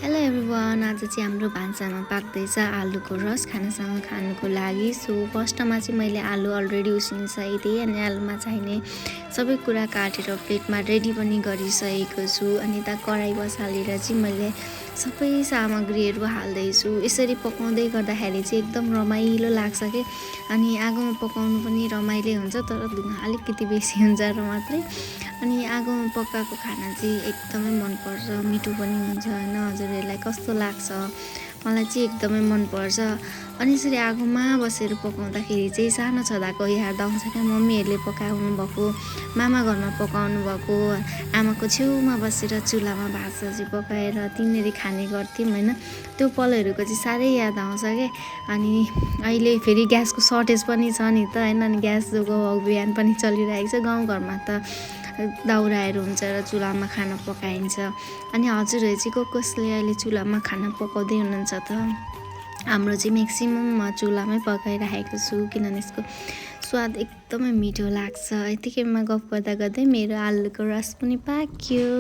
Hello everyone, आज चाहिँ हाम्रो भान्सामा पाक्दैछ आलुको रस खानासँग खानुको लागि। सो फर्स्टमा चाहिँ मैले आलु अलरेडी उसिनिसकेको अनि आलुमा चाहिने सबै कुरा काटेर प्लेटमा रेडी पनि गरिसकेको छु। अनि त कराई बसालेर चाहिँ मैले सबै सामग्रीहरू हाल्दैछु। यसरी पकाउँदै गर्दाखेरि चाहिँ एकदम रमाइलो लाग्छ के। अनि आगोमा पकाउनु पनि रमाइलो हुन्छ, तर धुवा अलिकति बेसी हुन्छ र मात्रै। अनि आगोमा पकाएको खाना चाहिँ एकदमै मनपर्छ, मिठो पनि हुन्छ होइन। हजुरहरूलाई कस्तो लाग्छ? मलाई चाहिँ एकदमै मनपर्छ। अनि यसरी आगोमा बसेर पकाउँदाखेरि चाहिँ सानो छँदाको याद आउँछ क्या। मम्मीहरूले पकाउनु भएको, मामा घरमा पकाउनु भएको, आमाको छेउमा बसेर चुल्हामा भात सब्जी पकाएर तिनीहरू खाने गर्थ्यौँ होइन। त्यो पलहरूको चाहिँ साह्रै याद आउँछ क्या। अनि अहिले फेरि ग्यासको सर्टेज पनि छ नि त होइन। अनि ग्यासको अभियान पनि चलिरहेको छ। गाउँघरमा त दाउराहरू हुन्छ र चुल्हामा खाना पकाइन्छ। अनि हजुरहरू चाहिँ कसले अहिले चुल्हामा खाना पकाउँदै हुनुहुन्छ त? हाम्रो चाहिँ म्याक्सिमम चुल्हामै पकाइराखेको छु, किनभने यसको स्वाद एकदमै मिठो लाग्छ। यतिकैमा गफ गर्दा गर्दै मेरो आलुको रस पनि पाक्यो।